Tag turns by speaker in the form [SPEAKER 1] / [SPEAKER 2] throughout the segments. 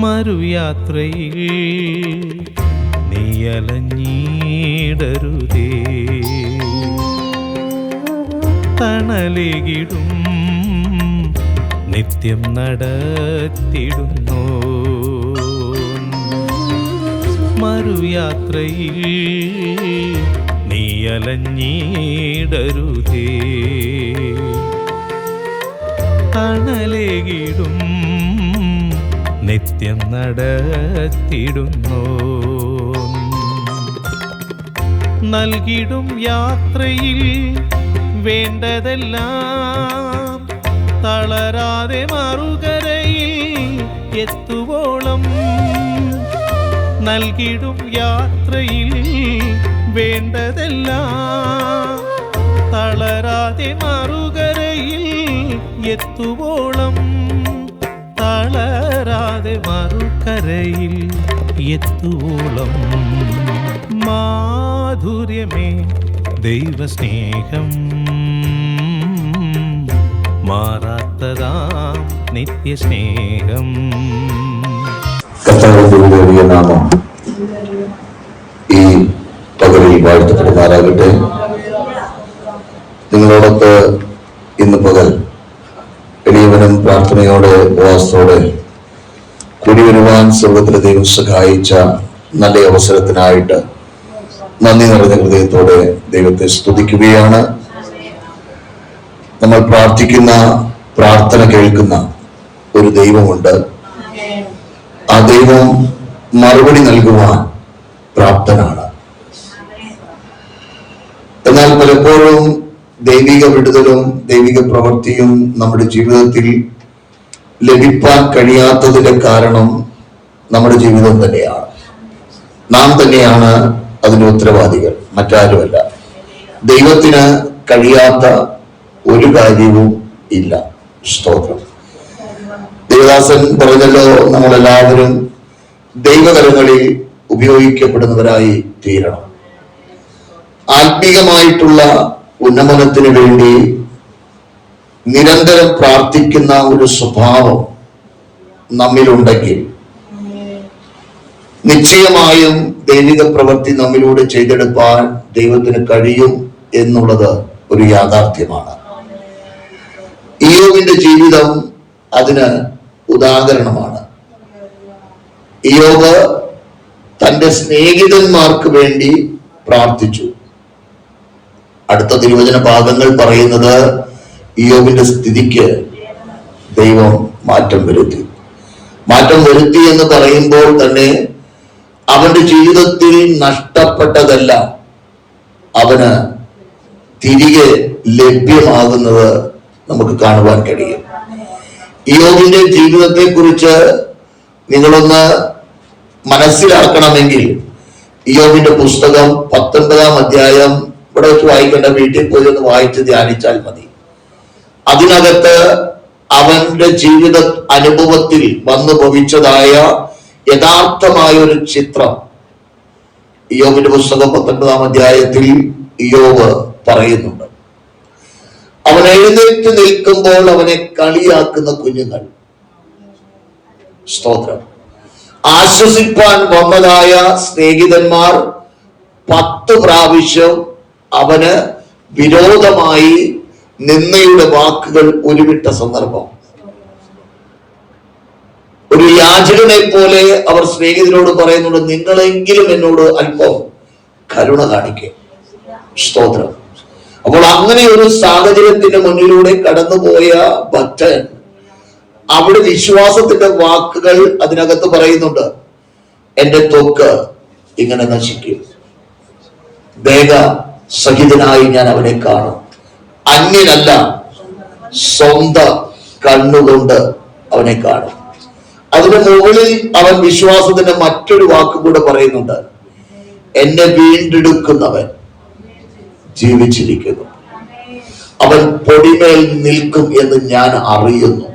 [SPEAKER 1] മറുയാത്രയിൽ നീയലഞ്ഞിടരുതേ, തണലേകിടും നിത്യം നടത്തിടുന്നു. മറുയാത്രയിൽ നീയലഞ്ഞിടരുതേ, തണലേകിടും നിത്യം നടത്തിടുന്നു. നൽകിടും യാത്രയിൽ വേണ്ടതെല്ലാം, തളരാതെ മറുകരയിൽ എത്തുവോളം. നൽകിടും യാത്രയിൽ വേണ്ടതെല്ലാം, തളരാതെ മറുകരയിൽ എത്തുവോളം. തളരാതെ മറുകരയിൽ എത്തുവോളം. മാധുര്യമേ ദൈവസ്നേഹം, മാറാത്തതാം നിത്യസ്നേഹം.
[SPEAKER 2] കർത്താവിന്റെ വലിയ നാമം ഈ പകലിൽ വാഴ്ത്തപ്പെടുമാറാകട്ടെ. നിങ്ങളോടൊത്ത് ഇന്ന് പകൽ എളിയവനും പ്രാർത്ഥനയോടെ ഉപവാസത്തോടെ കൂടി വരുവാൻ സ്വർഗത്തിലെ ദൈവം സഹായിച്ച നല്ല അവസരത്തിനായിട്ട് നന്ദി നിറഞ്ഞ ഹൃദയത്തോടെ ദൈവത്തെ സ്തുതിക്കുകയാണ്. നമ്മൾ പ്രാർത്ഥിക്കുന്ന പ്രാർത്ഥന കേൾക്കുന്ന ഒരു ദൈവമുണ്ട്. ആ ദൈവം മറുപടി നൽകുവാൻ പ്രാപ്തനാണ്. എന്നാൽ പലപ്പോഴും ദൈവിക വിടുതലും ദൈവിക പ്രവൃത്തിയും നമ്മുടെ ജീവിതത്തിൽ ലഭിക്കാൻ കഴിയാത്തതിന്റെ കാരണം നമ്മുടെ ജീവിതം തന്നെയാണ്. നാം തന്നെയാണ് അതിന്റെ ഉത്തരവാദികൾ, മറ്റാരുമല്ല. ദൈവത്തിന് കഴിയാത്ത ഒരു കാര്യവും ഇല്ല. സ്തോത്രം. ദേവദാസൻ പറഞ്ഞല്ലോ, നമ്മളെല്ലാവരും ദൈവകരങ്ങളിൽ ഉപയോഗിക്കപ്പെടുന്നവരായി തീരണം. ആത്മീകമായിട്ടുള്ള ഉന്നമനത്തിന് വേണ്ടി നിരന്തരം പ്രാർത്ഥിക്കുന്ന ഒരു സ്വഭാവം നമ്മിലുണ്ടെങ്കിൽ നിശ്ചയമായും ദൈവിക പ്രവൃത്തി നമ്മിലൂടെ ചെയ്തെടുക്കാൻ ദൈവത്തിന് കഴിയും എന്നുള്ളത് ഒരു യാഥാർത്ഥ്യമാണ്. ഇയ്യോബിന്റെ ജീവിതം അതിന് ഉദാഹരണമാണ്. ഇയ്യോബ് തന്റെ സ്നേഹിതന്മാർക്ക് വേണ്ടി പ്രാർത്ഥിച്ചു. അടുത്ത തിരുവചന ഭാഗങ്ങൾ പറയുന്നത് ഇയ്യോബിന്റെ സ്ഥിതിക്ക് ദൈവം മാറ്റം വരുത്തി. മാറ്റം വരുത്തി എന്ന് പറയുമ്പോൾ തന്നെ അവന്റെ ജീവിതത്തിൽ നഷ്ടപ്പെട്ടതെല്ലാം അവന് തിരികെ ലഭ്യമാകുന്നത് നമുക്ക് കാണുവാൻ കഴിയും. ഇയ്യോബിന്റെ ജീവിതത്തെ കുറിച്ച് നിങ്ങളൊന്ന് മനസ്സിലാക്കണമെങ്കിൽ ഇയ്യോബിന്റെ പുസ്തകം 19-ാം അധ്യായം ഇവിടെ വെച്ച് വായിക്കേണ്ട, വീട്ടിൽ പോയി ഒന്ന് വായിച്ച് ധ്യാനിച്ചാൽ മതി. അതിനകത്ത് അവന്റെ ജീവിത അനുഭവത്തിൽ വന്നു ഭവിച്ചതായ യഥാർത്ഥമായ ഒരു ചിത്രം ഇയ്യോബിന്റെ പുസ്തകം 19-ാം അധ്യായത്തിൽ ഇയ്യോബ് പറയുന്നുണ്ട്. അവൻ എഴുന്നേറ്റ് നിൽക്കുമ്പോൾ അവനെ കളിയാക്കുന്ന കുഞ്ഞുങ്ങൾ. സ്തോത്രം. ആശ്വസിപ്പാൻ വന്നതായ സ്നേഹിതന്മാർ 10 പ്രാവശ്യം അവന് വിരോധമായി നിന്ദയുടെ വാക്കുകൾ ഉരുവിട്ട സന്ദർഭം. ഒരു യാചകനെ പോലെ അവർ സ്നേഹിതരോട് പറയുന്നുണ്ട്, നിങ്ങളെങ്കിലും എന്നോട് അല്പം കരുണ കാണിക്കേ. സ്തോത്രം. അപ്പോൾ അങ്ങനെ ഒരു സാഹചര്യത്തിന്റെ മുന്നിലൂടെ കടന്നുപോയ ഭക്തൻ അവിടെ വിശ്വാസത്തിന്റെ വാക്കുകൾ അതിനകത്ത് പറയുന്നുണ്ട്. എന്റെ ത്വക്ക് ഇങ്ങനെ നശിക്കും, ദേഹ സഹിതനായി ഞാൻ അവനെ കാണും. അന്യനല്ല, സ്വന്തം കണ്ണുകൊണ്ട് അവനെ കാണും. അതിന് മുകളിൽ അവൻ വിശ്വാസത്തിന്റെ മറ്റൊരു വാക്കുകൂടെ പറയുന്നുണ്ട്. എന്നെ വീണ്ടെടുക്കുന്നവൻ ജീവിച്ചിരിക്കുന്നു, അവൻ പൊടിമേൽ നിൽക്കും എന്ന് ഞാൻ അറിയുന്നു.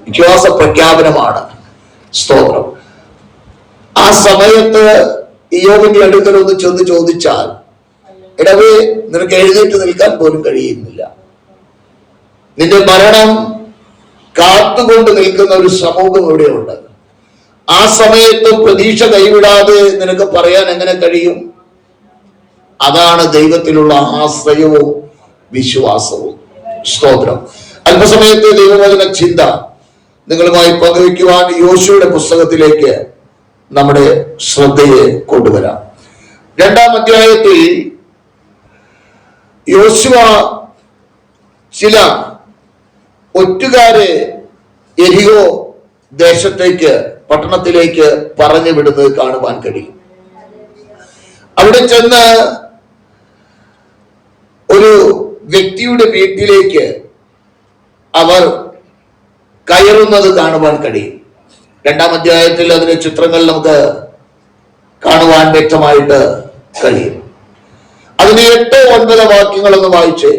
[SPEAKER 2] വിശ്വാസ പ്രഖ്യാപനമാണ്. സ്തോത്രം. ആ സമയത്ത് ഇയ്യോബിന്റെ അടുക്കൽ ഒന്ന് ചെന്ന് ചോദിച്ചാൽ, ഇടവേ നിനക്ക് എഴുന്നേറ്റ് നിൽക്കാൻ പോലും കഴിയുന്നില്ല, നിന്റെ മരണം കാത്തുകൊണ്ട് നിൽക്കുന്ന ഒരു സമൂഹം ഇവിടെയുണ്ട്. ആ ആ സമയത്ത് പ്രതീക്ഷ കൈവിടാതെ നിനക്ക് പറയാൻ എങ്ങനെ കഴിയും? അതാണ് ദൈവത്തിലുള്ള ആശ്രയവും വിശ്വാസവും. സ്തോത്രം. അല്പസമയത്തെ ദൈവവചന ചിന്ത നിങ്ങളുമായി പങ്കുവയ്ക്കുവാൻ യോശുവയുടെ പുസ്തകത്തിലേക്ക് നമ്മുടെ ശ്രദ്ധയെ കൊണ്ടുവരാം. 2-ാം അധ്യായത്തിൽ യോശുവ ചില ഒറ്റുകാരെ യെരിഹോ ദേശത്തേക്ക്, പട്ടണത്തിലേക്ക് പറഞ്ഞു വിടുന്നത് കാണുവാൻ കഴിയും. അവിടെ ചെന്ന് ഒരു വ്യക്തിയുടെ വീട്ടിലേക്ക് അവർ കയറുന്നത് കാണുവാൻ കഴിയും. 2-ാം അധ്യായത്തിൽ അതിന്റെ ചിത്രങ്ങൾ നമുക്ക് കാണുവാൻ വ്യക്തമായിട്ട് കഴിയും. അതിന് 8-9 വാക്യങ്ങളൊന്ന് വായിച്ച്.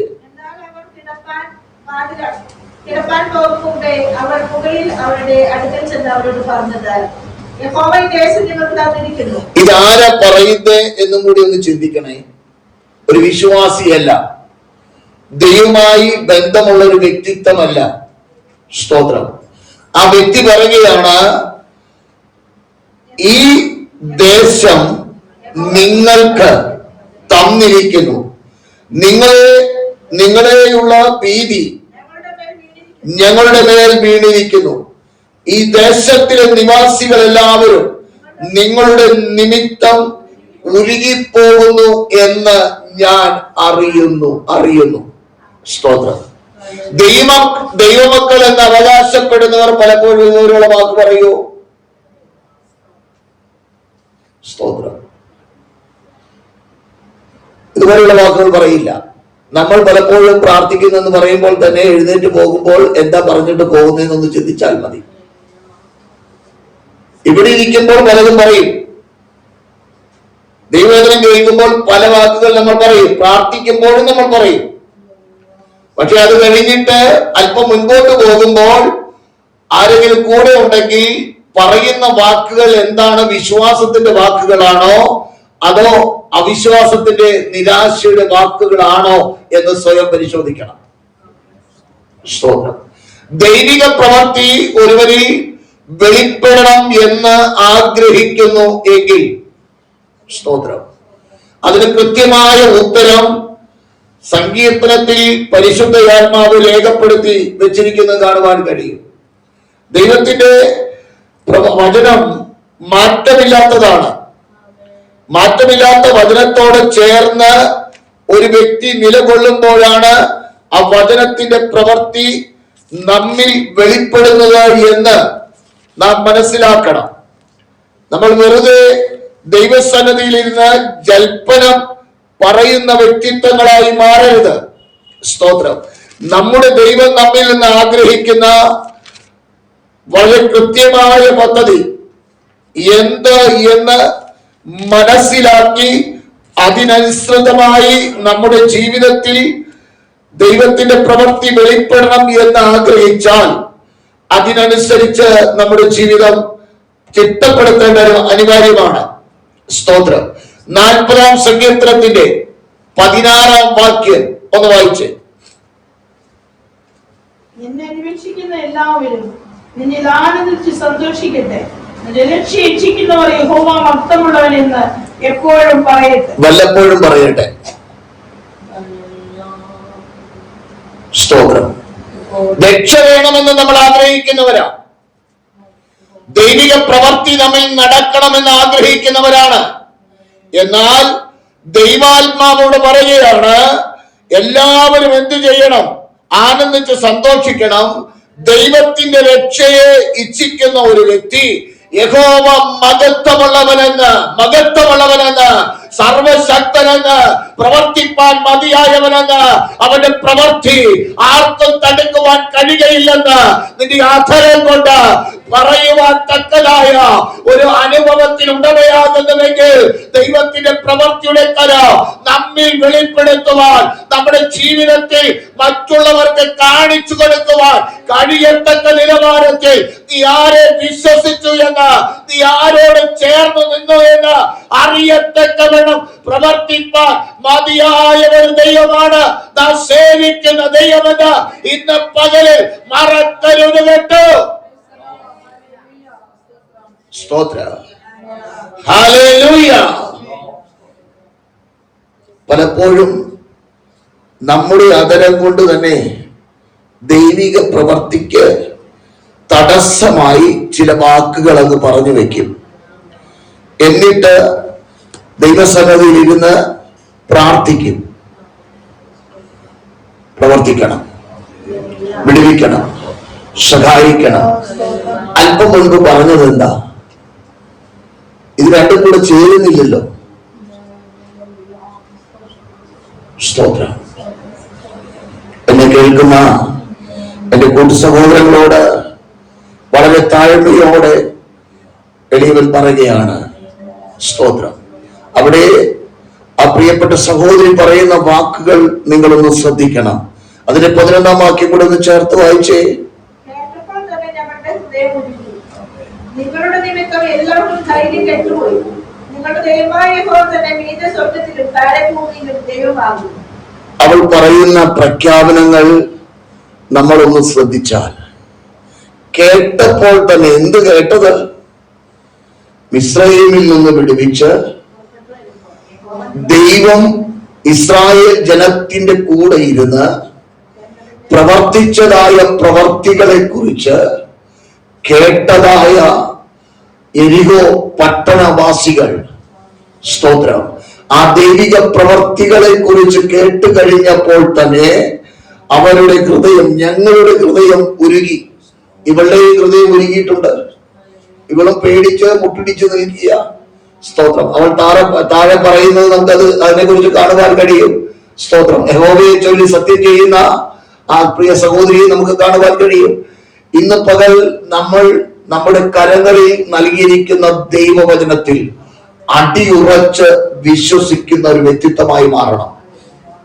[SPEAKER 2] ഇതാരാ പറയുന്നേ എന്നും കൂടി ഒന്ന് ചിന്തിക്കണേ. ഒരു വിശ്വാസിയല്ല, ദൈവമായി ബന്ധമുള്ള ഒരു വ്യക്തിത്വമല്ല. സ്തോത്രം. ആ വ്യക്തി പറയുകയാണ്, ഈ ദേശം നിങ്ങൾക്ക് തന്നിരിക്കുന്നു, നിങ്ങളെയുള്ള ഭീതി ഞങ്ങളുടെ മേൽ വീണിരിക്കുന്നു. ഈ ദേശത്തിലെ നിവാസികൾ എല്ലാവരും നിങ്ങളുടെ നിമിത്തം ഉരുകിപ്പോകുന്നു എന്ന് ഞാൻ അറിയുന്നു. സ്തോത്രം. ദൈവമക്കൾ എന്ന് അവകാശപ്പെടുന്നവർ പലപ്പോഴും ഇതുപോലുള്ള വാക്ക് പറയൂ. സ്തോത്രം. ഇതുപോലുള്ള വാക്കുകൾ പറയില്ല. നമ്മൾ പലപ്പോഴും പ്രാർത്ഥിക്കുന്നെന്ന് പറയുമ്പോൾ തന്നെ എഴുന്നേറ്റ് പോകുമ്പോൾ എന്താ പറഞ്ഞിട്ട് പോകുന്നതെന്നൊന്ന് ചിന്തിച്ചാൽ മതി. ഇവിടെ ഇരിക്കുമ്പോൾ പലതും പറയും, ദൈവവചനം കേൾക്കുമ്പോൾ പല വാക്കുകൾ നമ്മൾ പറയും, പ്രാർത്ഥിക്കുമ്പോഴും നമ്മൾ പറയും. പക്ഷെ അത് കഴിഞ്ഞിട്ട് അല്പം മുൻപോട്ട് പോകുമ്പോൾ ആരെങ്കിലും കൂടെ ഉണ്ടെങ്കിൽ പറയുന്ന വാക്കുകൾ എന്താണ്? വിശ്വാസത്തിന്റെ വാക്കുകളാണോ അതോ അവിശ്വാസത്തിന്റെ നിരാശയുടെ വാക്കുകളാണോ എന്ന് സ്വയം പരിശോധിക്കണം. സ്തോത്രം. ദൈവിക പ്രവൃത്തി ഒരുവരിൽ വെളിപ്പെടണം എന്ന് ആഗ്രഹിക്കുന്നു എങ്കിൽ, സ്തോത്രം, അതിന് കൃത്യമായ ഉത്തരം സങ്കീർത്തനത്തിൽ പരിശുദ്ധയാത്മാവ് രേഖപ്പെടുത്തി വെച്ചിരിക്കുന്നത് കാണുവാൻ കഴിയും. ദൈവത്തിന്റെ വചനം മാറ്റമില്ലാത്തതാണ്. മാറ്റമില്ലാത്ത വചനത്തോട് ചേർന്ന് ഒരു വ്യക്തി നിലകൊള്ളുമ്പോഴാണ് ആ വചനത്തിന്റെ പ്രവൃത്തി നമ്മിൽ വെളിപ്പെടുന്നത് എന്ന് നാം മനസ്സിലാക്കണം. നമ്മൾ വെറുതെ ദൈവസന്നിധിയിൽ ഇരുന്ന് ജൽപ്പനം പറയുന്ന വ്യക്തിത്വങ്ങളായി മാറരുത്. സ്തോത്രം. നമ്മുടെ ദൈവം നമ്മിൽ നിന്ന് ആഗ്രഹിക്കുന്ന വളരെ കൃത്യമായ പദ്ധതി എന്ത് എന്ന് മനസ്സിലാക്കി അതിനനുസൃതമായി നമ്മുടെ ജീവിതത്തിൽ ദൈവത്തിന്റെ പ്രവൃത്തി വെളിപ്പെടണം എന്ന് ആഗ്രഹിച്ചാൽ അതിനനുസരിച്ച് നമ്മുടെ ജീവിതം ചിട്ടപ്പെടുത്തേണ്ടത് അനിവാര്യമാണ്. സ്തോത്രം. 40-ാം സങ്കീർത്തനത്തിന്റെ 16-ാം വാക്യം ഒന്ന് വായിച്ച്.
[SPEAKER 3] നിന്നെ അന്വേഷിക്കുന്ന എല്ലാവരും നിന്നിൽ ആനന്ദിച്ച് സന്തോഷിക്കട്ടെ. നിന്റെ ലക്ഷ്യം ഇച്ഛിക്കുന്നവർ യഹോവ മഹത്വമുള്ളവനെന്ന് എപ്പോഴും പറയട്ടെ,
[SPEAKER 2] വല്ലപ്പോഴും പറയട്ടെ. സ്തോത്രം. രക്ഷ വേണമെന്ന് നമ്മൾ ആഗ്രഹിക്കുന്നവരാ. ദൈവിക പ്രവൃത്തി നമ്മിൽ നടക്കണമെന്ന് ആഗ്രഹിക്കുന്നവരാണ്. എന്നാൽ ദൈവാത്മാവോട് പറയുകയാണ്, എല്ലാവരും എന്തു ചെയ്യണം? ആനന്ദിച്ച് സന്തോഷിക്കണം. ദൈവത്തിന്റെ രക്ഷയെ ഇച്ഛിക്കുന്ന ഒരു വ്യക്തി യഹോവ മഹത്വമുള്ളവനെന്ന് സർവശക്തനെന്ന് പ്രവർത്തിപ്പാൻ മതിയായവനെന്ന് അവന്റെ പ്രവൃത്തി ആർക്കും തടുക്കുവാൻ കഴിയുകയില്ലെന്ന് നിന്റെ അധരം കൊണ്ട് പറയുവാൻ തക്കതായ ഒരു അനുഭവത്തിൽ ഉടമയാകുന്നുവെങ്കിൽ ദൈവത്തിന്റെ പ്രവൃത്തിയുടെ കര നമ്മിൽ വെളിപ്പെടുത്തുവാൻ, നമ്മുടെ ജീവിതത്തിൽ മറ്റുള്ളവർക്ക് കാണിച്ചു കൊടുക്കുവാൻ കഴിയത്തക്ക നിലവാരത്തിൽ നീ ആരെ വിശ്വസിച്ചു എന്ന്, നീ ആരോട് ചേർന്ന് നിന്നു എന്ന് അറിയത്തക്കവണ്ണം പ്രവർത്തിപ്പാൻ മതിയായ ഒരു ദൈവമാണ് നാം സേവിക്കുന്ന ദൈവമെന്ന് ഇന്ന് പകലിൽ മറക്കരുത് കേട്ടോ. സ്തോത്രം. ഹല്ലേലൂയ. പലപ്പോഴും നമ്മുടെ അതരം കൊണ്ട് തന്നെ ദൈവിക പ്രവർത്തിക്ക് തടസ്സമായി ചില വാക്കുകൾ അങ്ങ് പറഞ്ഞു വെക്കും. എന്നിട്ട് ദൈവസന്നിധിയിൽ ഇരുന്ന് പ്രാർത്ഥിക്കും. പ്രവർത്തിക്കണം, വിടുവിക്കണം, സഹായിക്കണം. അല്പം മുൻപ് പറഞ്ഞത് എന്താ? ഇത് രണ്ടും കൂടെ ചേരുന്നില്ലല്ലോ. സ്തോത്രം. എന്നെ കേൾക്കുന്ന എന്റെ കൂട്ടു സഹോദരങ്ങളോട് വളരെ താഴ്മയോടെ എളിയവൻ പറയുകയാണ്. സ്തോത്രം. അവിടെ ആ പ്രിയപ്പെട്ട സഹോദരി പറയുന്ന വാക്കുകൾ നിങ്ങളൊന്ന് ശ്രദ്ധിക്കണം. അതിന്റെ 11-ാം വാക്യം കൂടെ ഒന്ന് ചേർത്ത് വായിച്ചേ.
[SPEAKER 3] നിങ്ങളുടെ നിമിത്തം എല്ലാവർക്കും ധൈര്യം കെട്ടുപോയി. നിങ്ങളുടെ ദൈവമായ യഹോവ തന്നെ മീതെ സ്വർഗ്ഗത്തിലും താഴെ ഭൂമിയിലും ദൈവമാകുന്നു.
[SPEAKER 2] അവൾ പറയുന്ന പ്രഖ്യാപനങ്ങൾ നമ്മളൊന്ന് ശ്രദ്ധിച്ചാൽ, കേട്ടപ്പോൾ തന്നെ എന്ത് കേട്ടത്? മിസ്രയീമിൽ നിന്ന് വിടുവിച്ച് ദൈവം ഇസ്രായേൽ ജനത്തിന്റെ കൂടെ ഇരുന്ന് പ്രവർത്തിച്ചതായ പ്രവർത്തികളെ കുറിച്ച് കേട്ടതായ എരിഹോ പട്ടണവാസികൾ, സ്തോത്രം, ആ ദൈവിക പ്രവർത്തികളെ കുറിച്ച് കേട്ട് കഴിഞ്ഞപ്പോൾ തന്നെ അവരുടെ ഹൃദയം, ഞങ്ങളുടെ ഹൃദയം ഉരുകി. ഇവളുടെ ഹൃദയം ഉരുകിയിട്ടുണ്ട്. ഇവളും പേടിച്ച് മുട്ടിടിച്ച് നിൽക്കുക. സ്തോത്രം. അവൾ താഴെ പറയുന്നത് നമുക്കത് അതിനെ കുറിച്ച് കാണുവാൻ കഴിയും. സ്തോത്രം. യഹോവയെ ചൊല്ലി സത്യം ചെയ്യുന്ന ആ പ്രിയ സഹോദരിയെ നമുക്ക് കാണുവാൻ കഴിയും. ഇന്ന് പകൽ നമ്മൾ നമ്മുടെ കരങ്ങളിൽ നൽകിയിരിക്കുന്ന ദൈവവചനത്തിൽ അടിയുറച്ച് വിശ്വസിക്കുന്ന ഒരു വ്യക്തിത്വമായി മാറണം.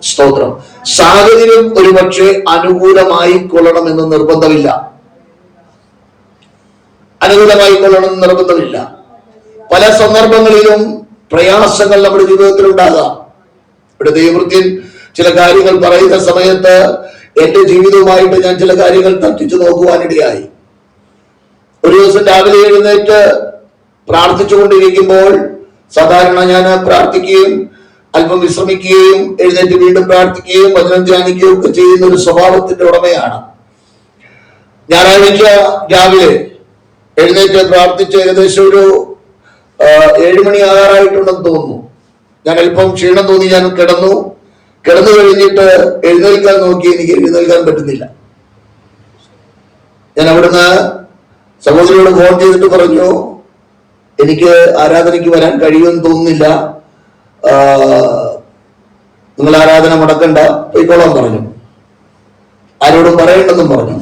[SPEAKER 2] സ്തോത്രം. സാഹചര്യം ഒരുപക്ഷെ അനുകൂലമായി കൊള്ളണമെന്ന് നിർബന്ധമില്ല. പല സന്ദർഭങ്ങളിലും പ്രയാസങ്ങൾ നമ്മുടെ ജീവിതത്തിൽ ഉണ്ടാകാം. ഇവിടെ ദൈവവൃത്യൻ ചില കാര്യങ്ങൾ പറയുന്ന സമയത്ത് എന്റെ ജീവിതവുമായിട്ട് ഞാൻ ചില കാര്യങ്ങൾ തട്ടിച്ചു നോക്കുവാനിടയായി. ഒരു ദിവസം രാവിലെ എഴുന്നേറ്റ് പ്രാർത്ഥിച്ചുകൊണ്ടിരിക്കുമ്പോൾ സാധാരണ ഞാൻ പ്രാർത്ഥിക്കുകയും അല്പം വിശ്രമിക്കുകയും എഴുന്നേറ്റ് വീണ്ടും പ്രാർത്ഥിക്കുകയും വചനം ധ്യാനിക്കുകയും ഒക്കെ ചെയ്യുന്ന ഒരു സ്വഭാവത്തിന്റെ ഉടമയാണ്. ഞായറാഴ്ച രാവിലെ എഴുന്നേറ്റ് പ്രാർത്ഥിച്ച് ഏകദേശം ഒരു 7 മണി ആകാറായിട്ടുണ്ടെന്ന് തോന്നുന്നു. ഞാൻ അല്പം ക്ഷീണം തോന്നി. ഞാൻ കിടന്നു കഴിഞ്ഞിട്ട് എഴുന്നേൽക്കാൻ നോക്കി. എനിക്ക് എഴുന്നേൽക്കാൻ പറ്റുന്നില്ല. ഞാൻ അവിടുന്ന് സഹോദരിയോട് ഫോൺ ചെയ്തിട്ട് പറഞ്ഞു, എനിക്ക് ആരാധനയ്ക്ക് വരാൻ കഴിയുമെന്ന് തോന്നുന്നില്ല, നിങ്ങൾ ആരാധന മുടക്കണ്ട, പോയിക്കോളാൻ പറഞ്ഞു. ആരോടും പറയണ്ടെന്നും പറഞ്ഞു.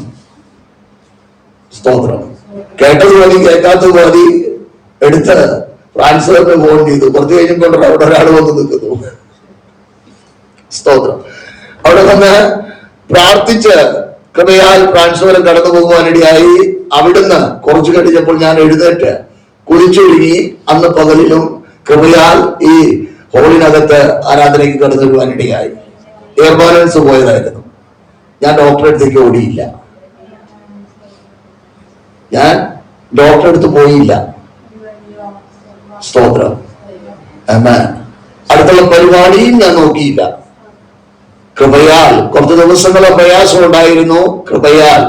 [SPEAKER 2] സ്തോത്രം. കേട്ടത് മതി കേൾക്കാത്തത് മതി എടുത്ത് ട്രാൻസ്ഫറിന് ഫോൺ ചെയ്തു. കുറച്ച് കഴിഞ്ഞപ്പോൾ അവിടെ ഒരാൾ വന്ന് നിൽക്കുന്നു. സ്തോത്രം. അവിടെ വന്ന് പ്രാർത്ഥിച്ച് കൃപയാൽ ട്രാൻസ്ഫർ കടന്നു പോകുവാനിടയായി. അവിടുന്ന് കുറച്ചു കഴിഞ്ഞപ്പോൾ ഞാൻ എഴുന്നേറ്റ് കുളിച്ചൊരുങ്ങി അന്ന് പകലിലും കൃപയാൽ ഈ ഹോളിനകത്ത് ആരാധനയ്ക്ക് കടന്നു വരുവാനിടയായി. എയർ ബാലൻസ് പോയതായിരുന്നു. ഞാൻ ഡോക്ടറെ അടുത്തേക്ക് ഓടിയില്ല. ഞാൻ ഡോക്ടറെ അടുത്ത് പോയില്ല. സ്തോത്രം. അടുത്തുള്ള പരിപാടിയും ഞാൻ നോക്കിയില്ല. കൃപയാൽ കുറച്ച് ദിവസങ്ങളെ പ്രയാസം ഉണ്ടായിരുന്നു. കൃപയാൽ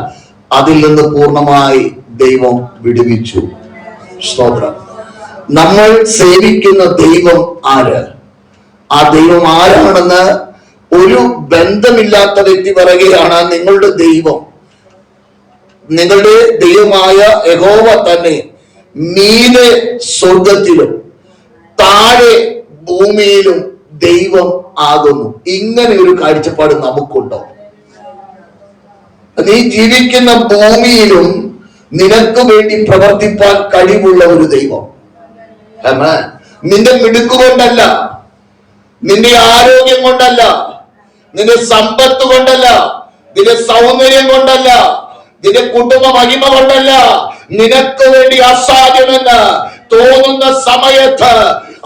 [SPEAKER 2] അതിൽ നിന്ന് പൂർണ്ണമായി ദൈവം വിടുവിച്ചു. സ്തോത്രം. നമ്മൾ സേവിക്കുന്ന ദൈവം ആര്? ആ ദൈവം ആരാണെന്ന് ഒരു ബന്ധമില്ലാത്ത വ്യക്തി പറയുകയാണ്, നിങ്ങളുടെ ദൈവം, നിങ്ങളുടെ ദൈവമായ യഹോവ തന്നെ മീതെ സ്വർഗത്തിലും താഴെ ഭൂമിയിലും ദൈവം ആകുന്നു. ഇങ്ങനെ ഒരു കാഴ്ചപ്പാട് നമുക്കുണ്ടോ? നീ ജീവിക്കുന്ന ഭൂമിയിലും നിനക്ക് വേണ്ടി പ്രവർത്തിപ്പാൻ കഴിവുള്ള ഒരു ദൈവം. നിന്റെ മിടുക്കുകൊണ്ടല്ല, നിന്റെ ആരോഗ്യം കൊണ്ടല്ല, നിന്റെ സമ്പത്ത് കൊണ്ടല്ല, നിന്റെ സൗന്ദര്യം കൊണ്ടല്ല, നിന്റെ കുടുംബ മഹിമ കൊണ്ടല്ല, നിനക്ക് വേണ്ടി അസാധ്യമെന്ന് തോന്നുന്ന സമയത്ത്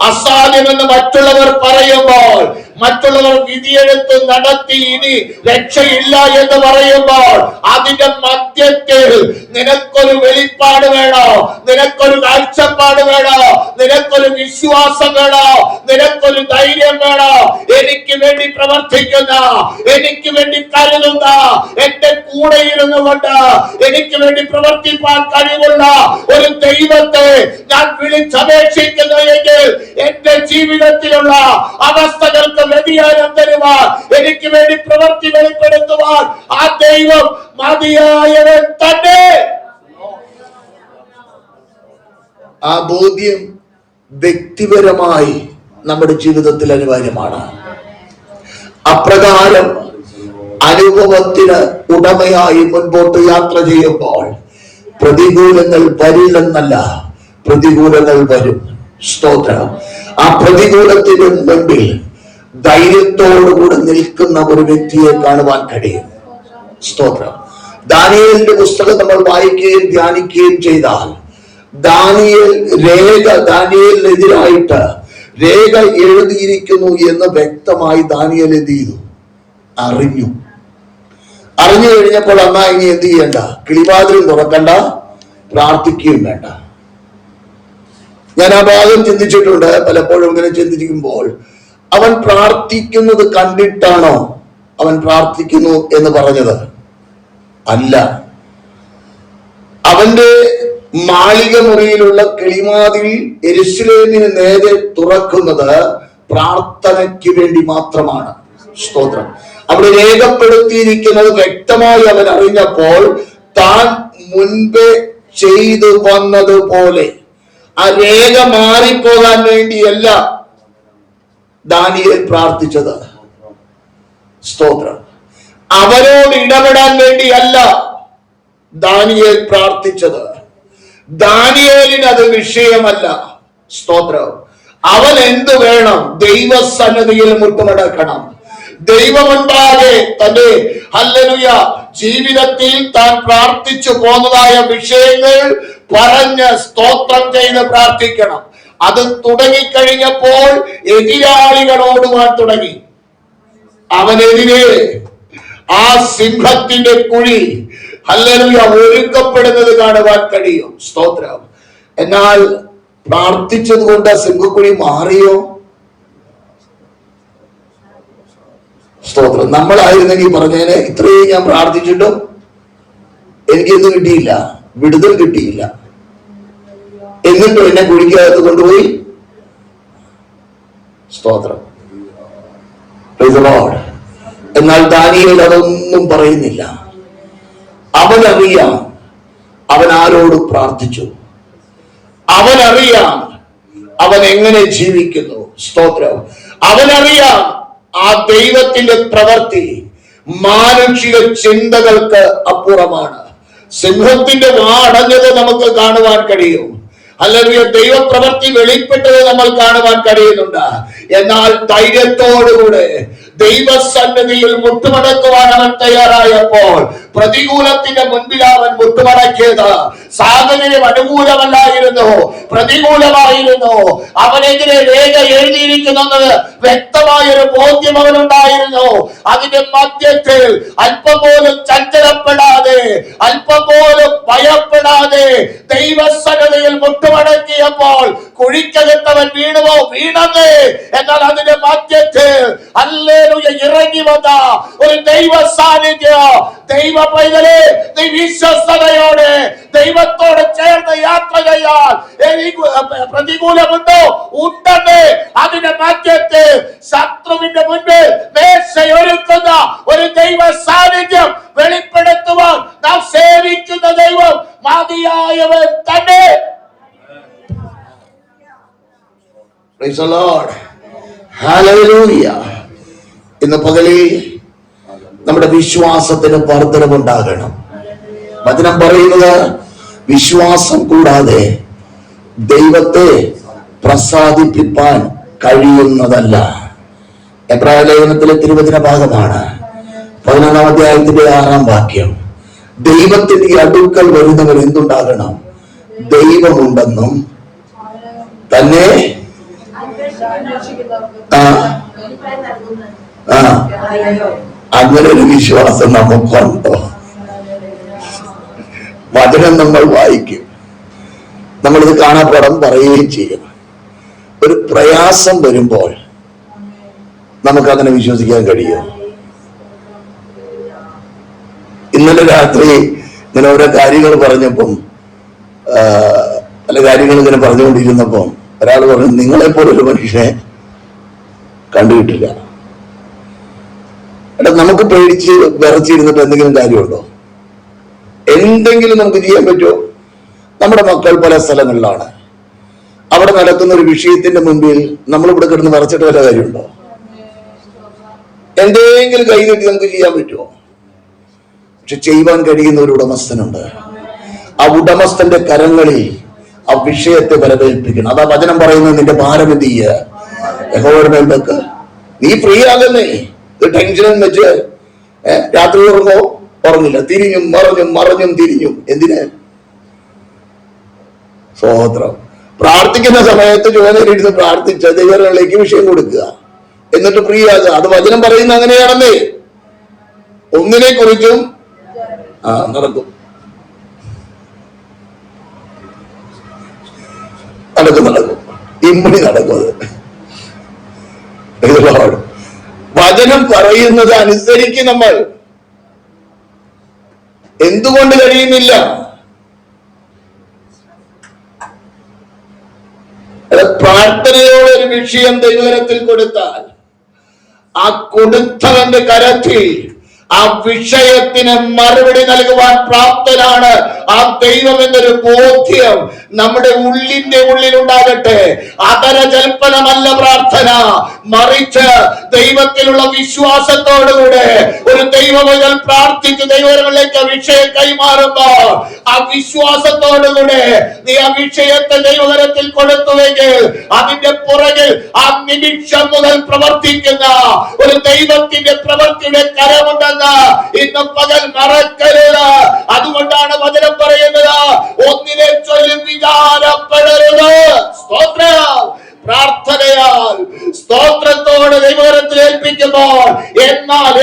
[SPEAKER 2] അസാധ്യമെന്ന് മറ്റുള്ളവർ പറയുമ്പോൾ, മറ്റുള്ളവർ വിധിയെടുത്ത് നടത്തി ഇനി രക്ഷയില്ല എന്ന് പറയുമ്പോൾ, അതിന്റെ മധ്യത്തിൽ നിനക്കൊരു വെളിപ്പാട് വേണോ? നിനക്കൊരു കാഴ്ചപ്പാട് വേണോ? നിനക്കൊരു വിശ്വാസം വേണോ? നിനക്കൊരു ധൈര്യം വേണോ? എനിക്ക് വേണ്ടി പ്രവർത്തിക്കുന്ന, എനിക്ക് വേണ്ടി കരുതുന്ന, എന്റെ കൂടെ ഇരുന്നു കൊണ്ട് എനിക്ക് വേണ്ടി പ്രവർത്തിപ്പാൻ കഴിവുള്ള ഒരു ദൈവത്തെ ഞാൻ വിളിച്ചപേക്ഷിക്കുന്നു എങ്കിൽ എന്റെ ജീവിതത്തിലുള്ള അവസ്ഥകൾക്ക് വ്യതിയാനം തരുവാൻ, എനിക്ക് വേണ്ടി പ്രവൃത്തി വെളിപ്പെടുത്തുവാൻ ആ ദൈവം മതിയായവൻ തന്നെ. ആ ബോധ്യം വ്യക്തിപരമായി നമ്മുടെ ജീവിതത്തിൽ അനിവാര്യമാണ്. അപ്രകാരം അനുഭവത്തിന് ഉടമയായി മുൻപോട്ട് യാത്ര ചെയ്യുമ്പോൾ പ്രതികൂലങ്ങൾ വരില്ലെന്നല്ല, പ്രതികൂലങ്ങൾ വരും. സ്തോത്രം. ആ പ്രതികൂലത്തിന് മുമ്പിൽ ധൈര്യത്തോടുകൂടി നിൽക്കുന്ന ഒരു വ്യക്തിയെ കാണുവാൻ കഴിയും. സ്തോത്രം. ദാനിയേലിന്റെ പുസ്തകം നമ്മൾ വായിക്കുകയും ധ്യാനിക്കുകയും ചെയ്താൽ, ദാനിയേലിനെതിരായിട്ട് രേഖ എഴുതിയിരിക്കുന്നു എന്ന് വ്യക്തമായി ദാനിയേൽ എന്ത് ചെയ്തു? അറിഞ്ഞു കഴിഞ്ഞപ്പോൾ എന്നാ ഇനി എന്ത് ചെയ്യണ്ട? കിളിവാതിലും തുറക്കണ്ട, പ്രാർത്ഥിക്കുകയും വേണ്ട. ഞാൻ ആ ഭാഗം ചിന്തിച്ചിട്ടുണ്ട്. പലപ്പോഴും ഇങ്ങനെ ചിന്തിക്കുമ്പോൾ, അവൻ പ്രാർത്ഥിക്കുന്നത് കണ്ടിട്ടാണോ അവൻ പ്രാർത്ഥിക്കുന്നു എന്ന് പറഞ്ഞത്? അല്ല. അവന്റെ മാളിക മുറിയിലുള്ള കിളിവാതിൽ യെരൂശലേമിന് നേരെ തുറക്കുന്നത് പ്രാർത്ഥനയ്ക്ക് വേണ്ടി മാത്രമാണ്. സ്തോത്രം. അവിടെ രേഖപ്പെടുത്തിയിരിക്കുന്നത് വ്യക്തമായി അവൻ അറിഞ്ഞപ്പോൾ, താൻ മുൻപേ ചെയ്തു വന്നതുപോലെ ആ രേഖ മാറിപ്പോകാൻ വേണ്ടിയല്ല ദാനിയേൽ പ്രാർത്ഥിച്ചത്. സ്തോത്രം. അവരോട് ഇടപെടാൻ വേണ്ടിയല്ല ദാനിയേൽ പ്രാർത്ഥിച്ചത്. ദാനിയേലിന് അത് വിഷയമല്ല. സ്തോത്രം. അവൻ എന്ത് വേണം? ദൈവസന്നിധിയിൽ മുട്ടുമടക്കണം. ദൈവമുണ്ടാകെ തന്റെ ഹല്ലേലൂയ ജീവിതത്തിൽ താൻ പ്രാർത്ഥിച്ചു പോന്നതായ വിഷയങ്ങൾ പറഞ്ഞ് സ്തോത്രം ചെയ്ത് പ്രാർത്ഥിക്കണം. അത് തുടങ്ങിക്കഴിഞ്ഞപ്പോൾ എതിരാളികളോടുവാൻ തുടങ്ങി. അവനെതിരെ ആ സിംഹത്തിന്റെ കുഴി ഹല്ലേലൂയ ഒരുക്കപ്പെടുന്നത് കാണുവാൻ കഴിയും. സ്തോത്രം. എന്നാൽ പ്രാർത്ഥിച്ചത് കൊണ്ട് സിംഹക്കുഴി മാറിയോ? സ്തോത്രം. നമ്മളായിരുന്നെങ്കിൽ പറഞ്ഞേനെ, ഇത്രയും ഞാൻ പ്രാർത്ഥിച്ചിട്ടും എനിക്കൊന്നും കിട്ടിയില്ല, വിടുതൽ കിട്ടിയില്ല, എന്നിട്ടും എന്നെ കുഴിക്കകത്ത് കൊണ്ടുപോയി. സ്തോത്രം. എന്നാൽ ദാനിയേൽ അതൊന്നും പറയുന്നില്ല. അവനറിയാം അവൻ ആരോട് പ്രാർത്ഥിച്ചു, അവനറിയാം അവൻ എങ്ങനെ ജീവിക്കുന്നു. സ്തോത്രം. അവനറിയാം ആ ദൈവത്തിന്റെ പ്രവൃത്തി മാനുഷിക ചിന്തകൾക്ക് അപ്പുറമാണ്. സിംഹത്തിന്റെ വാടഞ്ഞത് നമുക്ക് കാണുവാൻ കഴിയും. അല്ലെങ്കിൽ ദൈവപ്രവൃത്തി വെളിപ്പെട്ടത് നമ്മൾ കാണുവാൻ കഴിയുന്നുണ്ട്. എന്നാൽ ധൈര്യത്തോടുകൂടെ ദൈവസന്നിധിയിൽ മുട്ടുമടക്കുവാൻ അവൻ തയ്യാറായപ്പോൾ പ്രതികൂലത്തിന്റെ മുൻപിൽ അവൻ മുട്ടുമടക്കിയത്. സാഹചര്യം അനുകൂലമല്ലായിരുന്നു, പ്രതികൂലമായിരുന്നു. അവനെതിരെ രേഖ എഴുതിയിരിക്കുന്നത് വ്യക്തമായൊരു ബോധ്യം അവനുണ്ടായിരുന്നു. അതിന്റെ മധ്യത്തിൽ അല്പം പോലും ചഞ്ചലപ്പെടാതെ, അല്പം പോലും ഭയപ്പെടാതെ ദൈവസന്നിധിയിൽ മുട്ടുമടക്കിയപ്പോൾ കുഴിക്കകത്തവൻ വീണുവോ? വീണത്. എന്നാൽ അതിന്റെ മധ്യത്തിൽ ഹല്ലേലൂയ ഇറങ്ങി വന്ന ഒരു ദൈവ സാന്നിധ്യം. ദൈവ പൈതലേ, നീ വിശ്വസ്തയോടെ ദൈവത്തോട് ചേർന്ന് യാത്ര ചെയ്യാൻ പ്രതികൂലമുണ്ടോ? ഉണ്ടെന്ന്. അതിന്റെ മധ്യത്തിൽ ശത്രുവിന്റെ മുൻപിൽ മേശയൊരുക്കുന്ന ഒരു ദൈവ സാന്നിധ്യം വെളിപ്പെടുത്തുവാൻ നാം സേവിക്കുന്ന ദൈവം മതിയായവൻ തന്നെ. Praise the Lord. Hallelujah. ഇന്ന് പകലിൽ നമ്മുടെ വിശ്വാസത്തിന് വർധനവുണ്ടാകണം. വചനം പറയുന്നത് വിശ്വാസം കൂടാതെ ദൈവത്തെ പ്രസാദിപ്പിക്കാൻ കഴിയുന്നതല്ല. എബ്രായ ലേഖനത്തിലെ തിരുവചന ഭാഗമാണ് 11-ാം അധ്യായത്തിന്റെ 6-ാം വാക്യം. ദൈവത്തിന്റെ അടുക്കൽ വരുന്നവർ എന്തുണ്ടാകണം? ദൈവമുണ്ടെന്നും തന്നെ അങ്ങനെ ഒരു വിശ്വാസം നമുക്കുണ്ടോ? വചനം നമ്മൾ വായിക്കും, നമ്മളിത് കാണാപ്പാടം പറയുകയും ചെയ്യും. ഒരു പ്രയാസം വരുമ്പോൾ നമുക്കങ്ങനെ വിശ്വസിക്കാൻ കഴിയുമോ? ഇന്നലെ രാത്രി ഇങ്ങനെ ഓരോ കാര്യങ്ങൾ പറഞ്ഞപ്പം, പല കാര്യങ്ങൾ ഇങ്ങനെ പറഞ്ഞുകൊണ്ടിരുന്നപ്പം ഒരാൾ പറഞ്ഞു, നിങ്ങളെപ്പോലൊരു മനുഷ്യനെ കണ്ടുകിട്ടില്ല. എടാ, നമുക്ക് പേടിച്ച് വിറച്ചിരുന്നിട്ട് എന്തെങ്കിലും കാര്യമുണ്ടോ? എന്തെങ്കിലും നമുക്ക് ചെയ്യാൻ പറ്റുമോ? നമ്മുടെ മക്കൾ പല സ്ഥലങ്ങളിലാണ്, അവിടെ നടക്കുന്ന ഒരു വിഷയത്തിന്റെ മുമ്പിൽ നമ്മൾ ഇവിടെ കിടന്ന് വിറച്ചിട്ട് വല്ല കാര്യമുണ്ടോ? എന്തെങ്കിലും കൈ നീട്ടി നമുക്ക് ചെയ്യാൻ പറ്റുമോ? പക്ഷെ ചെയ്യുവാൻ കഴിയുന്ന ഒരു ഉടമസ്ഥനുണ്ട്. ആ ഉടമസ്ഥന്റെ കരങ്ങളിൽ ആ വിഷയത്തെ വരവേൽപ്പിക്കണം. അതാ വചനം പറയുന്നത്, നിന്റെ ഭാരം എന്ത് ചെയ്യുക, യഹോവയുടെ മേൽ വെക്ക്. നീ ഫ്രീ ആകുന്നേ. ടെൻഷനും വെച്ച് രാത്രി ഉറങ്ങില്ല, തിരിഞ്ഞും മറിഞ്ഞും തിരിഞ്ഞും. എന്തിന്? സ്തോത്രം. പ്രാർത്ഥിക്കുന്ന സമയത്ത് ചുവന്നിരുന്ന് പ്രാർത്ഥിച്ച ദൈവങ്ങളിലേക്ക് വിഷയം കൊടുക്കുക, എന്നിട്ട് ഫ്രീ ആകുക. അത് വചനം പറയുന്ന അങ്ങനെയാണെന്നേ. ഒന്നിനെ കുറിച്ചും നടക്കും. ഇമ്മണി നടക്കും. അത് വചനം പറയുന്നത് അനുസരിക്കും നമ്മൾ. എന്തുകൊണ്ട് കഴിയുന്നില്ല? പ്രാർത്ഥനയോടെ ഒരു വിഷയം ദൈവകരത്തിൽ കൊടുത്താൽ ആ കൊടുത്തവന്റെ കരത്തിൽ ആ വിഷയത്തിന് മറുപടി നൽകുവാൻ പ്രാപ്തനാണ് ആ ദൈവം എന്നൊരു ബോധ്യം നമ്മുടെ ഉള്ളിലുണ്ടാകട്ടെ. അതരജൽപ്പനമല്ല പ്രാർത്ഥന, മറിച്ച് ദൈവത്തിലുള്ള വിശ്വാസത്തോടുകൂടെ ഒരു ദൈവമകൾ പ്രാർത്ഥിച്ച് ദൈവങ്ങളിലേക്ക് വിഷയം കൈമാറുമ്പോൾ ആ വിശ്വാസത്തോടുകൂടെ നീ ആ വിഷയത്തെ ദൈവകരത്തിൽ കൊടുത്തുവെങ്കിൽ അതിന്റെ പുറകിൽ ആ നിമിഷം മുതൽ പ്രവർത്തിക്കുന്ന ഒരു ദൈവത്തിന്റെ പ്രവൃത്തിയുടെ കരമുണ്ടെന്ന് ഇന്ന് പകൽ മറക്കരുത്. അതുകൊണ്ടാണ് വചനം പറയുന്നത്, ഒന്നിനെ ചൊല്ലി വിചാരപ്പെടരുത്. സ്തോത്രം. പ്രാർത്ഥനയാൽ സ്തോത്രത്തോടെ ദൈവകരത്തിൽ ഏൽപ്പിക്കുമ്പോൾ എന്നാൽ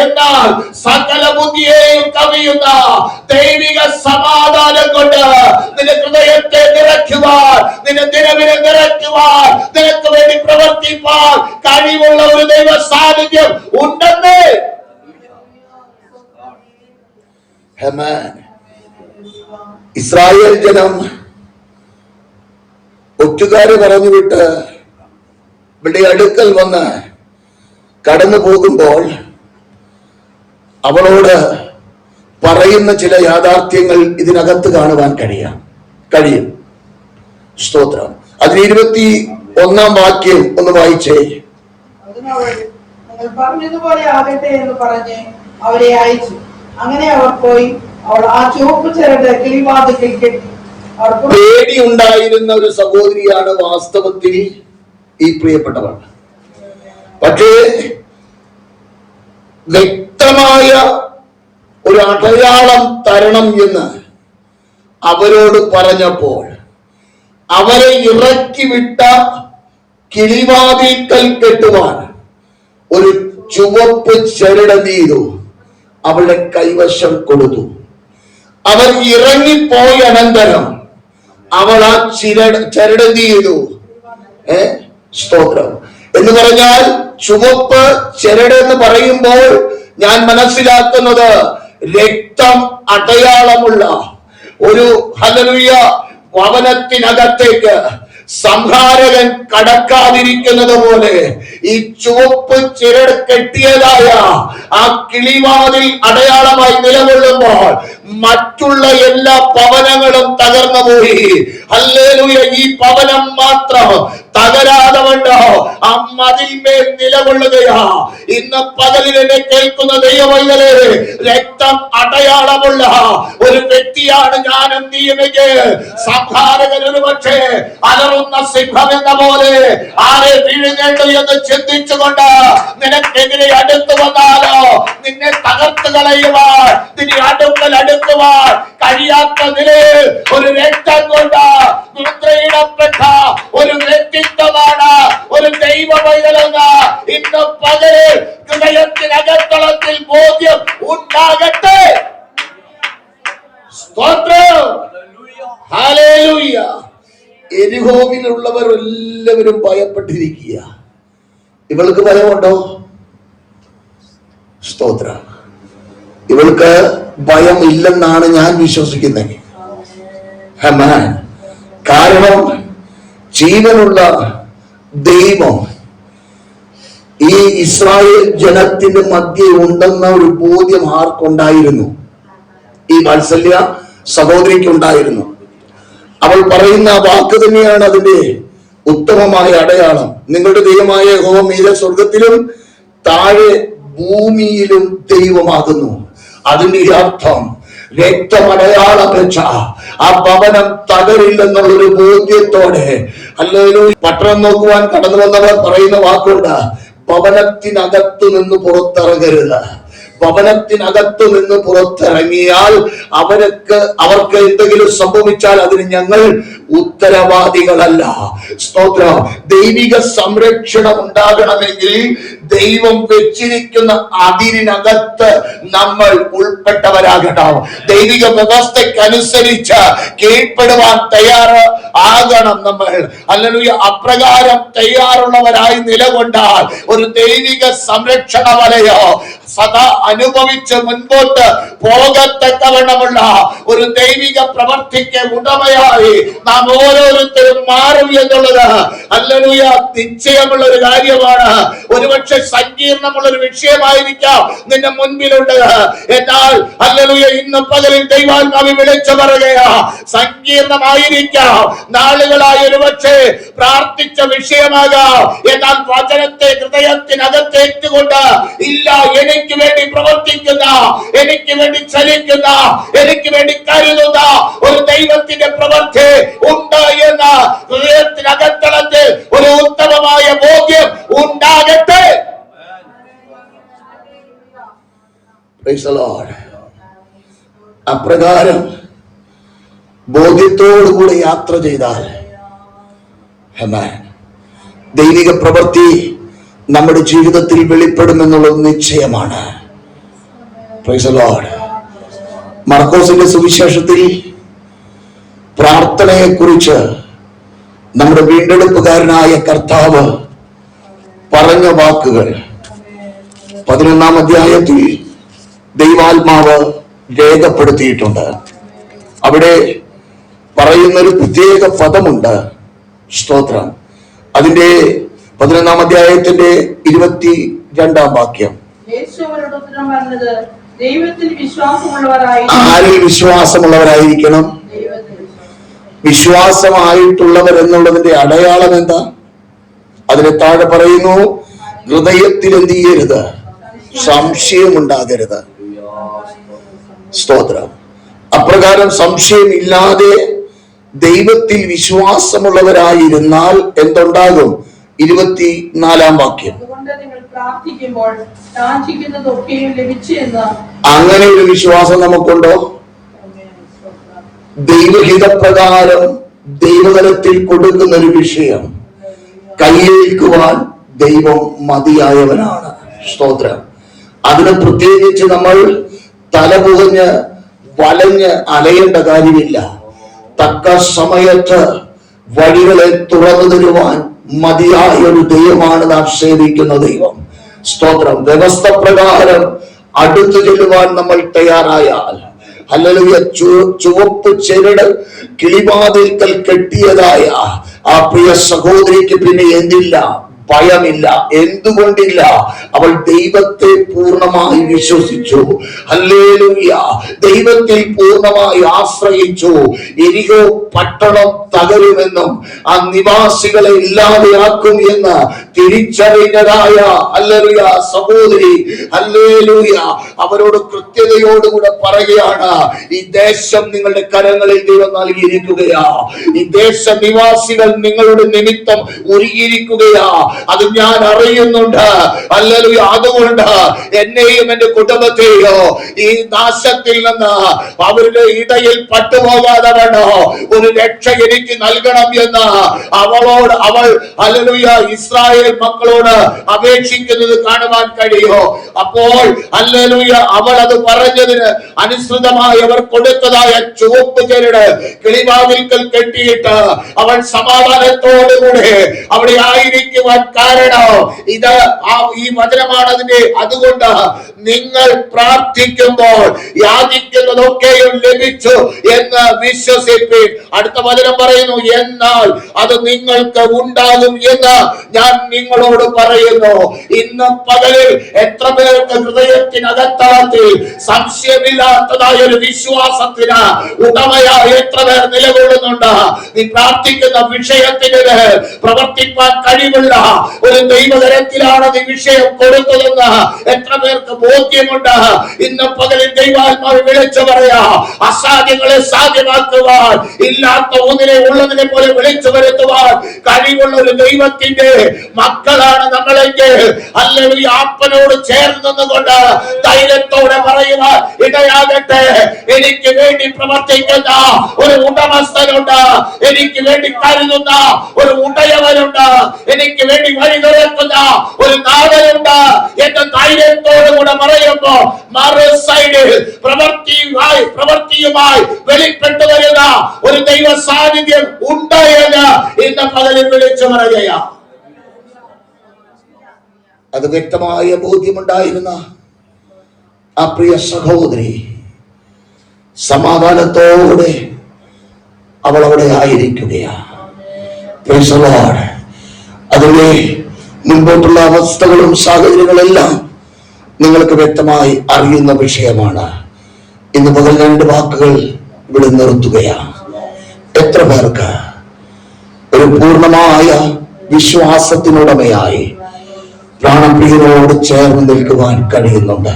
[SPEAKER 2] സകല ബുദ്ധിയെയും കവിയുന്ന ദൈവിക സമാധാനം കൊണ്ട് നിന്റെ ഹൃദയത്തെ നിറയ്ക്കുവാൻ, നിന്റെ ദിനവിനെ നിറയ്ക്കുവാൻ, നിനക്ക് വേണ്ടി പ്രവർത്തിപ്പാൻ കഴിവുള്ള ഒരു ദൈവ സാന്നിധ്യം ഉണ്ടെന്ന്. ഇസ്രായേൽ ജനം ഒറ്റുകാര് പറഞ്ഞുവിട്ട് ഇവിടെ അടുക്കൽ വന്ന് കടന്നു പോകുമ്പോൾ അവളോട് പറയുന്ന ചില യാഥാർത്ഥ്യങ്ങൾ ഇതിനകത്ത് കാണുവാൻ കഴിയും. സ്തോത്രം. അതിന് 21 വാക്യം ഒന്ന് വായിച്ചേ.
[SPEAKER 3] നിങ്ങൾ പറഞ്ഞതുപോലെ ആകട്ടെ എന്ന് പറഞ്ഞ് അവരെ അയച്ചു. അങ്ങനെ അവർ പോയി അവൾ ആ ചുവപ്പ് ചരട് കിളിവാതിക്കൽ കെട്ടി.
[SPEAKER 2] പേടി ഉണ്ടായിരുന്ന ഒരു സഹോദരിയാണ് വാസ്തവത്തിൽ ഈ പ്രിയപ്പെട്ടവൾ. പക്ഷേ വ്യക്തമായ ഒരു അടയാളം തരണം എന്ന് അവരോട് പറഞ്ഞപ്പോൾ അവരെ ഇറക്കി വിട്ട കിളിവാതിൽക്കൽ കെട്ടുവാൻ ഒരു ചുവപ്പ് ചരട് നീരു അവളുടെ കൈവശം കൊടുത്തു. അവർ ഇറങ്ങിപ്പോയ അനന്തരം അവൾ ആ ചരട് നീരു സ്തോത്രം എന്ന് പറഞ്ഞാൽ ചുവപ്പ് ചരട് എന്ന് പറയുമ്പോൾ ഞാൻ മനസ്സിലാക്കുന്നത് രക്തം അടയാളമുള്ള ഒരു ഹല്ലേലൂയ ഭവനത്തിനകത്തേക്ക് സംഹാരകൻ കടക്കാതിരിക്കുന്നത് പോലെ ഈ ചുവപ്പ് ചരട് കെട്ടിയതായ ആ കിളിവാതിൽ അടയാളമായി നിലകൊള്ളുമ്പോൾ മറ്റുള്ള എല്ലാ ഭവനങ്ങളും തകർന്നു പോയി. ഹല്ലേലൂയ. ഈ ഭവനം മാത്രം തകരാതെ വണ്ടോ ആ മതിൽമേൽ നിലകൊള്ളുകയാ. ഇന്ന് പകലിൽ എന്നെ കേൾക്കുന്ന ദൈവമൈതലേ, രക്തം അടയാളമുള്ള ഒരു വ്യക്തിയാണ് ഞാനും നീയുമെങ്കിൽ സംഹാരകൻ ഒരു പക്ഷേ അലറുന്ന സിംഹം എന്ന പോലെ ആരെ വീഴുകേണ്ടു എന്ന് ചിന്തിച്ചുകൊണ്ട് നിനക്കെതിരെ അടുത്തു വന്നാലോ നിന്നെ തകർത്ത് കളയുവാൻ, നിന്നെ അടുക്കുവാൻ കഴിയാത്ത നിലയിൽ ഒരു രക്തം കൊണ്ട് മുദ്രയിടപ്പെട്ട ഒരു വ്യക്തിത്വമാണ്, ഒരു ദൈവം പകലിൽ ഹൃദയത്തിനകത്തളത്തിൽ ബോധ്യം ഉണ്ടാകട്ടെ. സ്തോത്രം. ഹല്ലേലൂയ. എരിഹോവിലുള്ളവർ എല്ലാവരും ഭയപ്പെട്ടിരിക്കുക. ഇവൾക്ക് ഭയമുണ്ടോ? സ്തോത്രം. ഇവൾക്ക് ഭയമില്ലെന്നാണ് ഞാൻ വിശ്വസിക്കുന്നത്. കാരണം ജീവനുള്ള ദൈവം ഈ ഇസ്രായേൽ ജനത്തിന്റെ മധ്യേ ഉണ്ടെന്ന ഒരു ബോധ്യം ആർക്കുണ്ടായിരുന്നു? ഈ വാത്സല്യ സഹോദരിക്കുണ്ടായിരുന്നു. അവൾ പറയുന്ന വാക്ക് തന്നെയാണ് അതിന്റെ ഉത്തമമായ അടയാളം. നിങ്ങളുടെ ദൈവമായ യഹോവ മീതെ സ്വർഗത്തിലും താഴെ ഭൂമിയിലും ദൈവമാകുന്നു. അതിന്റെ അർത്ഥം രക്തമടയാളം വെച്ച ആ ഭവനം തകരില്ലെന്നുള്ളൊരു ബോധ്യത്തോടെ ഹല്ലേലൂയ പട്ടണം നോക്കുവാൻ കടന്നു വന്നവർ പറയുന്ന വാക്കുണ്ട്, ഭവനത്തിനകത്തു നിന്ന് പുറത്തിറങ്ങരുത്. ഭവനത്തിനകത്തു നിന്ന് പുറത്തിറങ്ങിയാൽ അവർക്ക് എന്തെങ്കിലും സംഭവിച്ചാൽ അതിന് ഞങ്ങൾ ഉത്തരവാദികളല്ല. സ്തോത്രം. ദൈവിക സംരക്ഷണം ഉണ്ടാകണമെങ്കിൽ ദൈവം വെച്ചിരിക്കുന്ന അതിരിനകത്ത് നമ്മൾ ഉൾപ്പെട്ടവരാകണം. ദൈവിക വ്യവസ്ഥയ്ക്കനുസരിച്ച് കീഴ്പ്പെടുവാൻ ആകണം നമ്മൾ. ഹല്ലേലൂയ. അപ്രകാരം തയ്യാറുള്ളവരായി നിലകൊണ്ടാൽ ഒരു ദൈവിക സംരക്ഷണ വലയോ സദാ അനുഭവിച്ച് മുൻപോട്ട് പോകത്തക്കവണ്ണമുള്ള ഒരു ദൈവിക പ്രവർത്തിക്ക് ഉടമയായി നാം ഓരോരുത്തരും മാറും എന്നുള്ളത് ഹല്ലേലൂയ നിശ്ചയമുള്ള ഒരു കാര്യമാണ്. ഒരുപക്ഷെ സങ്കീർണമുള്ള ഒരു വിഷയമായിരിക്കാം നിന്റെ മുൻപിലുള്ളത്. എന്നാൽ ഹല്ലേലൂയ ഇന്ന് പകലിൽ ദൈവാത്മാവ് വിളിച്ചു പറയുകയാ, സങ്കീർണമായിരിക്കാം, നാളുകളായി ഒരുപക്ഷെ പ്രാർത്ഥിച്ച വിഷയമാകാം. എന്നാൽ വചനത്തെ ഹൃദയത്തിനകത്തേറ്റുകൊണ്ട് ഇല്ല, എനിക്ക് വേണ്ടി പ്രവർത്തിക്കുന്ന, എനിക്ക് വേണ്ടി ചലിക്കുന്ന, എനിക്ക് വേണ്ടി കരുതുന്ന ഒരു ദൈവത്തിന്റെ പ്രവൃത്തി ഉണ്ട് എന്ന ഹൃദയത്തിനകത്തളത്തിൽ ഒരു ഉത്തമമായ ബോധ്യം ഉണ്ടാകട്ടെ. Praise the Lord. അപ്രകാരം ബോധ്യത്തോടുകൂടി യാത്ര ചെയ്താൽ ദൈവിക പ്രവൃത്തി നമ്മുടെ ജീവിതത്തിൽ വെളിപ്പെടുമെന്നുള്ളത് നിശ്ചയമാണ്. Praise the Lord. മർക്കോസിന്റെ സുവിശേഷത്തിൽ പ്രാർത്ഥനയെ കുറിച്ച് നമ്മുടെ വീണ്ടെടുപ്പുകാരനായ കർത്താവ് പറഞ്ഞ വാക്കുകൾ 11-ാം അധ്യായത്തിൽ ദൈവാത്മാവ് രേഖപ്പെടുത്തിയിട്ടുണ്ട്. അവിടെ പറയുന്നൊരു പ്രത്യേക പദമുണ്ട്. സ്തോത്രം. അതിന്റെ 11-ാം അധ്യായത്തിന്റെ 22-ാം വാക്യം. ആരിൽ വിശ്വാസമുള്ളവരായിരിക്കണം? വിശ്വാസമായിട്ടുള്ളവർ എന്നുള്ളതിന്റെ അടയാളം എന്താ? അതിന് താഴെ പറയുന്നു, ഹൃദയത്തിൽ എന്ത് ചെയ്യരുത്? സംശയമുണ്ടാകരുത്. സ്തോത്രം. അപ്രകാരം സംശയമില്ലാതെ ദൈവത്തിൽ വിശ്വാസമുള്ളവരായിരുന്നാൽ എന്തുണ്ടാകും? 24-ാം വാക്യം. അങ്ങനെ ഒരു വിശ്വാസം നമുക്കുണ്ടോ? ദൈവഹിതപ്രകാരം ദൈവതലത്തിൽ കൊടുക്കുന്ന ഒരു വിഷയം കയ്യേൽക്കുവാൻ ദൈവം മതിയായവനാണ്. സ്തോത്രം. അതിന് പ്രത്യേകിച്ച് നമ്മൾ തലപുകഞ്ഞ് വലഞ്ഞ് അലയേണ്ട കാര്യമില്ല. തക്ക സമയത്ത് വഴികളെ തുറന്നു തരുവാൻ മതിയായ ഒരു ദൈവമാണ് നാം സേവിക്കുന്ന ദൈവം. സ്തോത്രം. വ്യവസ്ഥ പ്രകാരം അടുത്തു ചെല്ലുവാൻ നമ്മൾ തയ്യാറായാൽ ഹല്ലേലൂയ ചുവപ്പ് ചെരട് കിളിവാതിൽക്കൽ കെട്ടിയതായ ആ പ്രിയ സഹോദരിക്ക് പിന്നെ എന്തില്ല? ഭയമില്ല. എന്തുകൊണ്ടില്ല? അവൾ ദൈവത്തെ പൂർണ്ണമായി വിശ്വസിച്ചു. ഹല്ലേലൂയ. ദൈവത്തിൽ പൂർണ്ണമായി ആശ്രയിച്ചു. എരിഹോ പട്ടണം തകരുമെന്നും ആ നിവാസികളെ ഇല്ലാതെയാക്കും എന്ന് തിരിച്ചറിഞ്ഞതായ ഹല്ലേലൂയ സഹോദരി ഹല്ലേലൂയ അവരോട് കൃത്യതയോടുകൂടെ പറയുകയാണ്, ഈ ദേശം നിങ്ങളുടെ കരങ്ങളിൽ ദൈവം നൽകിയിരിക്കുകയാ. ഈ ദേശ നിവാസികൾ നിങ്ങളുടെ നിമിത്തം ഒരുങ്ങിയിരിക്കുകയാ. അത് ഞാൻ അറിയുന്നുണ്ട്. ഹല്ലേലൂയ. അതുകൊണ്ട് എന്നെയും എന്റെ കുടുംബത്തെയോ ഈ നാശത്തിൽ നിന്ന് അവരുടെ ഇടയിൽ പട്ടുപോകാതെ വേണോ ഒരു രക്ഷ എനിക്ക് നൽകണം എന്ന് അവൾ ഹല്ലേലൂയ ഇസ്രായേൽ മക്കളോട് അപേക്ഷിക്കുന്നത് കാണുവാൻ കഴിയോ? അപ്പോൾ ഹല്ലേലൂയ അവൾ അത് പറഞ്ഞതിന് അനുസൃതമായി അവർ കൊടുത്തതായ ചുവപ്പ് ചരട് കിളിവാതിൽക്കൽ കെട്ടിയിട്ട് അവൾ സമാധാനത്തോടുകൂടെ അവിടെ ആയിരിക്കുവാൻ കാരണം ഇത് ഈ വചനമാണ് അതിന്റെ. അതുകൊണ്ട് നിങ്ങൾ പ്രാർത്ഥിക്കുമ്പോൾ യാചിക്കുന്നതൊക്കെയും ലഭിച്ചു എന്ന് വിശ്വസിപ്പിൻ. അടുത്ത വചനം പറയുന്നു, എന്നാൽ അത് നിങ്ങൾക്ക് ഉണ്ടാകും എന്ന് ഞാൻ നിങ്ങളോട് പറയുന്നു. ഇന്ന് പകലിൽ എത്ര പേർക്ക് ഹൃദയത്തിനകത്തളത്തിൽ സംശയമില്ലാത്തതായ ഒരു വിശ്വാസത്തിന് ഉടമയായ എത്ര പേർ നിലകൊള്ളുന്നുണ്ട്? നീ പ്രാർത്ഥിക്കുന്ന വിഷയത്തിന് പ്രവർത്തിക്കാൻ കഴിവുള്ള ഒരു ദൈവതരത്തിലാണ് ഈ വിഷയം കൊടുത്തതെന്ന് എത്ര പേർക്ക് ബോധ്യമുണ്ട്? ഇന്ന് പകലിൽ ദൈവാത്മാവ് വിളിച്ചു പറയാ, അസാധ്യങ്ങളെ സാധ്യമാക്കുവാൻ, ഇല്ലാത്ത ഒന്നിനെ ഉള്ളതിനെ പോലെ വിളിച്ചു വരുത്തുവാൻ കഴിവുള്ള ഒരു ദൈവത്തിന്റെ മക്കളാണ് നമ്മളെങ്കിൽ അല്ലെങ്കിൽ അപ്പനോട് ചേർന്ന് നിന്നുകൊണ്ട് ധൈര്യത്തോടെ പറയുവാൻ ഇടയാകട്ടെ. എനിക്ക് വേണ്ടി പ്രവർത്തിക്കുന്ന ഒരു ഉടമസ്ഥനുണ്ട്, എനിക്ക് വേണ്ടി കരുതുന്ന ഒരു ഉടയവനുണ്ട്, എനിക്ക് വേണ്ടി വഴി തുറക്കുന്ന ഒരു നാഥനുണ്ട് എന്ന ധൈര്യത്തോടുകൂടെ പറയുമ്പോ മറു സൈഡിൽ പ്രവൃത്തിയുമായി വെളിപ്പെട്ടു വരുന്ന ഒരു ദൈവ സാന്നിധ്യം ഉണ്ട് എന്ന് ഇന്ന് പകലിൽ വിളിച്ചു പറയുക. അത് വ്യക്തമായ ബോധ്യമുണ്ടായിരുന്ന ആ പ്രിയ സഹോദരി സമാധാനത്തോടെ അവൾ അവിടെ ആയിരിക്കുകയാണ്. അതിലെ മുൻപോട്ടുള്ള അവസ്ഥകളും സാഹചര്യങ്ങളെല്ലാം നിങ്ങൾക്ക് വ്യക്തമായി അറിയുന്ന വിഷയമാണ്. ഇന്ന് പകൽ രണ്ട് വാക്കുകൾ ഇവിടെ നിർത്തുകയാണ്. എത്ര പേർക്ക് ഒരു പൂർണ്ണമായ വിശ്വാസത്തിനുടമയായി പ്രാണപ്രിയനോട് ചേർന്ന് നിൽക്കുവാൻ കഴിയുന്നുണ്ട്?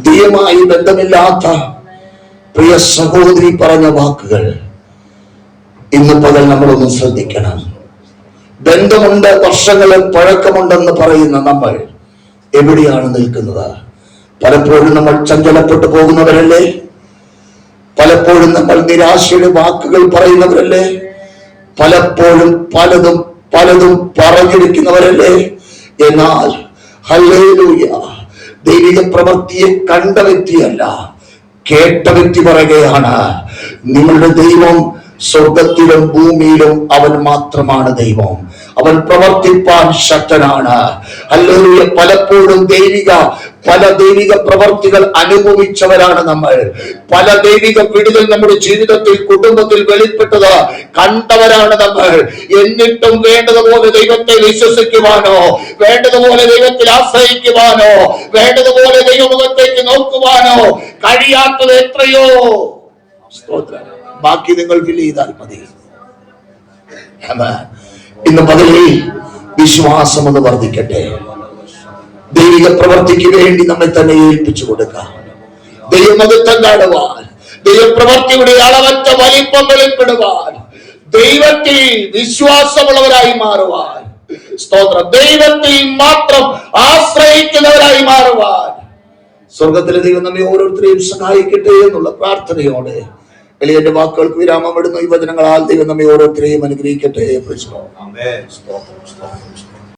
[SPEAKER 2] ദൈവമായി ബന്ധമില്ലാത്ത പ്രിയ സഹോദരി പറഞ്ഞ വാക്കുകൾ ഇന്ന് പകൽ നമ്മളൊന്ന് ശ്രദ്ധിക്കണം. ബന്ധമുണ്ട്, വർഷങ്ങളിൽ പഴക്കമുണ്ടെന്ന് പറയുന്ന നമ്മൾ എവിടെയാണ് നിൽക്കുന്നത്? പലപ്പോഴും നമ്മൾ ചഞ്ചലപ്പെട്ടു പോകുന്നവരല്ലേ? പലപ്പോഴും നമ്മൾ നിരാശയുടെ വാക്കുകൾ പറയുന്നവരല്ലേ? പലപ്പോഴും പലതും പറഞ്ഞിരിക്കുന്നവരല്ലേ? എന്നാൽ ഹല്ലേലൂയ, ദൈവിക പ്രവൃത്തിയെ കണ്ട വ്യക്തിയല്ല, കേട്ട വ്യക്തി പറയുകയാണ്, നിങ്ങളുടെ ദൈവം സ്വർഗത്തിലും ഭൂമിയിലും അവൻ മാത്രമാണ് ദൈവം. അവൻ പ്രവർത്തിപ്പാൻ ശക്തനാണ്. ഹല്ലേലൂയ. പലപ്പോഴും പല ദൈവിക പ്രവർത്തികൾ അനുഭവിച്ചവരാണ് നമ്മൾ. പല ദൈവിക വിടുതൽ നമ്മുടെ ജീവിതത്തിൽ കുടുംബത്തിൽ വെളിപ്പെട്ടത് കണ്ടവരാണ് നമ്മൾ. എന്നിട്ടും വേണ്ടതുപോലെ ദൈവത്തെ വിശ്വസിക്കുവാനോ, വേണ്ടതുപോലെ ദൈവത്തിൽ ആശ്രയിക്കുവാനോ, വേണ്ടതുപോലെ ദൈവമുഖത്തേക്ക് നോക്കുവാനോ കഴിയാത്തത് എത്രയോ. സ്തോത്രം. ബാക്കി നിങ്ങൾ ഫിൽ ചെയ്താൽ മതി. ഇന്ന് പകലിൽ വിശ്വാസം ഒന്ന് വർദ്ധിക്കട്ടെ. ദൈവിക പ്രവർത്തിക്ക് വേണ്ടി നമ്മെ തന്നെ ഏൽപ്പിച്ചു കൊടുക്കാം. ദൈവമഹത്വം കാണുവാൻ, ദൈവപ്രവർത്തിയുടെ അളവറ്റ വലിപ്പം വെളിപ്പെടുവാൻ, ദൈവത്തിൽ വിശ്വാസമുള്ളവരായി മാറുവാൻ, സ്തോത്രം, ദൈവത്തിൽ മാത്രം ആശ്രയിക്കുന്നവരായി മാറുവാൻ സ്വർഗത്തിലെ ദൈവം നമ്മെ ഓരോരുത്തരെയും സഹായിക്കട്ടെ എന്നുള്ള പ്രാർത്ഥനയോടെ എളിയന്റെ വാക്കുകൾക്ക് വിരാമം ഇടുന്നു. ഈ വചനങ്ങളാൽ ദൈവം നമ്മെ ഓരോരുത്തരെയും അനുഗ്രഹിക്കട്ടെ.